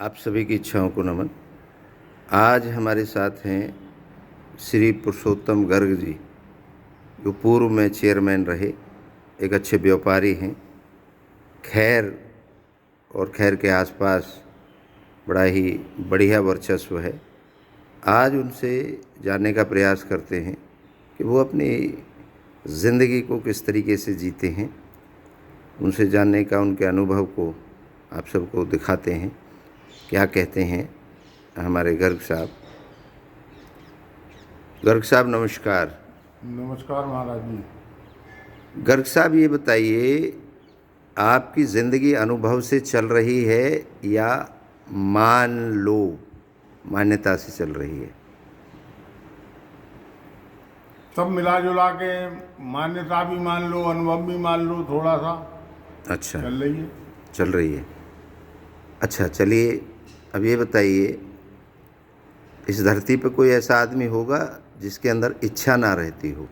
आप सभी की इच्छाओं को नमन। आज हमारे साथ हैं श्री पुरुषोत्तम गर्ग जी, जो पूर्व में चेयरमैन रहे, एक अच्छे व्यापारी हैं। खैर और खैर के आसपास बड़ा ही बढ़िया वर्चस्व है। आज उनसे जानने का प्रयास करते हैं कि वो अपनी ज़िंदगी को किस तरीके से जीते हैं। उनसे जानने का, उनके अनुभव को आप सबको दिखाते हैं। क्या कहते हैं हमारे गर्ग साहब। गर्ग साहब नमस्कार। नमस्कार महाराज जी। गर्ग साहब ये बताइए, आपकी ज़िंदगी अनुभव से चल रही है या मान लो मान्यता से चल रही है? सब मिला जुला के मान्यता भी मान लो, अनुभव भी मान लो, थोड़ा सा अच्छा, चल रही है। चल रही है। अच्छा चलिए, अब ये बताइए, इस धरती पर कोई ऐसा आदमी होगा जिसके अंदर इच्छा ना रहती हो?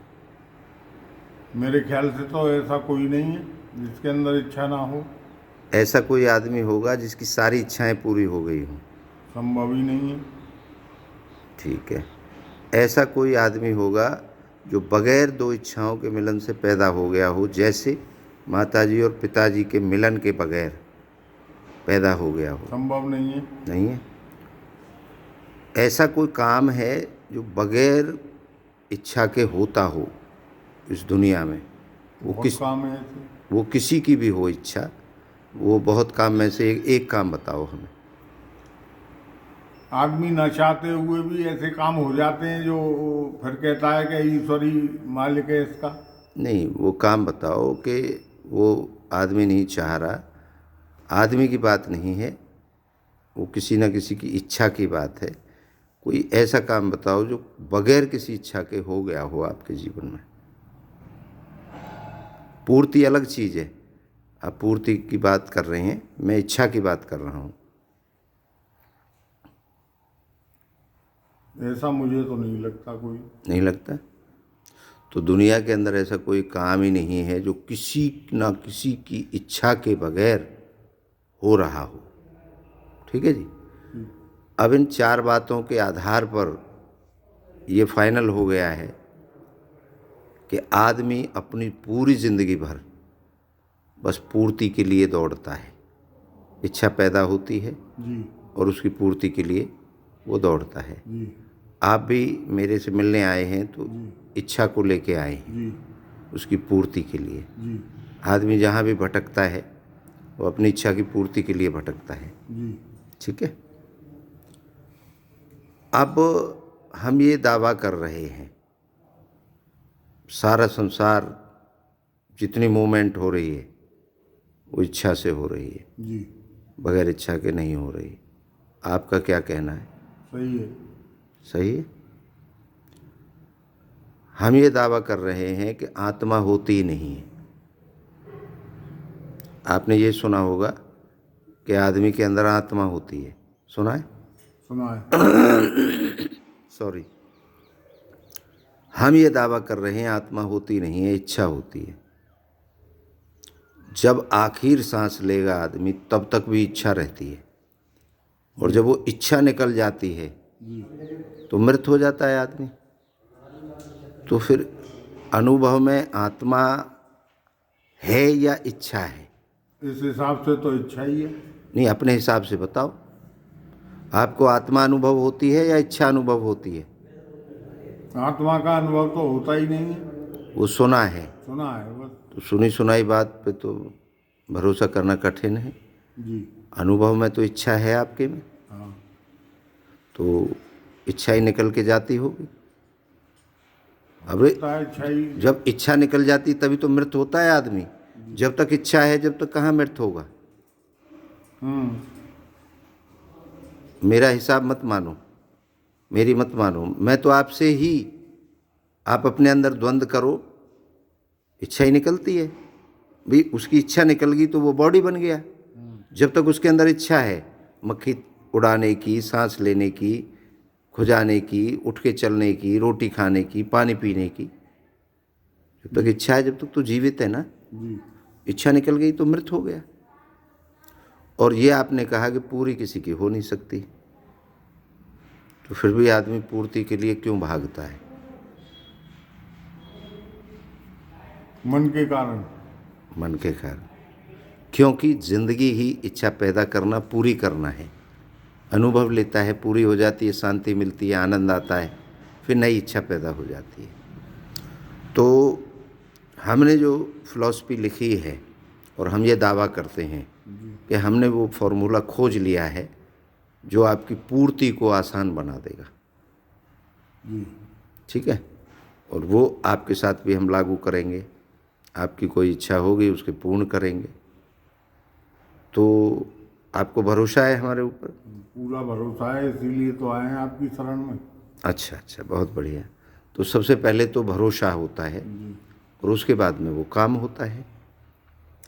मेरे ख्याल से तो ऐसा कोई नहीं है जिसके अंदर इच्छा ना हो। ऐसा कोई आदमी होगा जिसकी सारी इच्छाएं पूरी हो गई हों? संभव ही नहीं है। ठीक है। ऐसा कोई आदमी होगा जो बगैर दो इच्छाओं के मिलन से पैदा हो गया हो, जैसे माताजी और पिताजी के मिलन के बगैर पैदा हो गया हो? संभव नहीं है। नहीं है। ऐसा कोई काम है जो बगैर इच्छा के होता हो इस दुनिया में? बहुत काम है ऐसे। वो किसी की भी हो इच्छा, वो बहुत काम में से एक काम बताओ हमें। आदमी न चाहते हुए भी ऐसे काम हो जाते हैं जो फिर कहता है कि ईश्वरी मालिक है इसका। नहीं, वो काम बताओ कि वो आदमी नहीं चाह रहा, आदमी की बात नहीं है, वो किसी न किसी की इच्छा की बात है। कोई ऐसा काम बताओ जो बगैर किसी इच्छा के हो गया हो आपके जीवन में। पूर्ति अलग चीज़ है, आप पूर्ति की बात कर रहे हैं, मैं इच्छा की बात कर रहा हूँ। ऐसा मुझे तो नहीं लगता कोई। नहीं लगता? तो दुनिया के अंदर ऐसा कोई काम ही नहीं है जो किसी ना किसी की इच्छा के बगैर हो रहा हो। ठीक है जी। अब इन चार बातों के आधार पर ये फाइनल हो गया है कि आदमी अपनी पूरी ज़िंदगी भर बस पूर्ति के लिए दौड़ता है। इच्छा पैदा होती है जी और उसकी पूर्ति के लिए वो दौड़ता है। जी आप भी मेरे से मिलने आए हैं तो जी इच्छा को लेके आए हैं, जी उसकी पूर्ति के लिए। जी आदमी जहाँ भी भटकता है वो अपनी इच्छा की पूर्ति के लिए भटकता है। जी। ठीक है। अब हम ये दावा कर रहे हैं, सारा संसार जितनी मूवमेंट हो रही है वो इच्छा से हो रही है, जी बगैर इच्छा के नहीं हो रही। आपका क्या कहना है? सही है। सही है। हम ये दावा कर रहे हैं कि आत्मा होती ही नहीं है। आपने ये सुना होगा कि आदमी के अंदर आत्मा होती है, सुना है? सुना है। सॉरी। हम ये दावा कर रहे हैं आत्मा होती नहीं है, इच्छा होती है। जब आखिर सांस लेगा आदमी तब तक भी इच्छा रहती है, और जब वो इच्छा निकल जाती है जी तो मृत हो जाता है आदमी। तो फिर अनुभव में आत्मा है या इच्छा है? इस हिसाब से तो इच्छा ही है। नहीं, अपने हिसाब से बताओ, आपको आत्मा अनुभव होती है या इच्छा अनुभव होती है? आत्मा का अनुभव तो होता ही नहीं है। वो सुना है। सुना है बस। तो सुनी सुनाई बात पे तो भरोसा करना कठिन है। जी अनुभव में तो इच्छा है आपके में, हाँ। तो इच्छा ही निकल के जाती होगी। अब होता है इच्छा ही। जब इच्छा निकल जाती तभी तो मृत होता है आदमी। जब तक इच्छा है, जब तक कहाँ मृत होगा? मेरा हिसाब मत मानो, मेरी मत मानो, मैं तो आपसे ही, आप अपने अंदर द्वंद्व करो, इच्छा ही निकलती है भाई। उसकी इच्छा निकल गई तो वो बॉडी बन गया। जब तक उसके अंदर इच्छा है मक्खी उड़ाने की, सांस लेने की, खुजाने की, उठ के चलने की, रोटी खाने की, पानी पीने की, जब तक इच्छा है जब तक तो जीवित है ना। जी इच्छा निकल गई तो मृत हो गया। और ये आपने कहा कि पूरी किसी की हो नहीं सकती, तो फिर भी आदमी पूर्ति के लिए क्यों भागता है? मन के कारण। मन के कारण। क्योंकि ज़िंदगी ही इच्छा पैदा करना, पूरी करना है। अनुभव लेता है, पूरी हो जाती है, शांति मिलती है, आनंद आता है, फिर नई इच्छा पैदा हो जाती है। तो हमने जो फिलॉसफी लिखी है और हम ये दावा करते हैं कि हमने वो फॉर्मूला खोज लिया है जो आपकी पूर्ति को आसान बना देगा। जी। ठीक है, और वो आपके साथ भी हम लागू करेंगे। आपकी कोई इच्छा होगी उसके पूर्ण करेंगे। तो आपको भरोसा है हमारे ऊपर? पूरा भरोसा है, इसीलिए तो आए हैं आपकी शरण में। अच्छा अच्छा, बहुत बढ़िया। तो सबसे पहले तो भरोसा होता है और उसके बाद में वो काम होता है।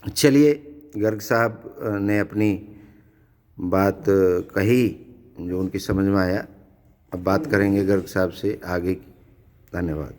चलिए, गर्ग साहब ने अपनी बात कही जो उनकी समझ में आया। अब बात करेंगे गर्ग साहब से आगे की। धन्यवाद।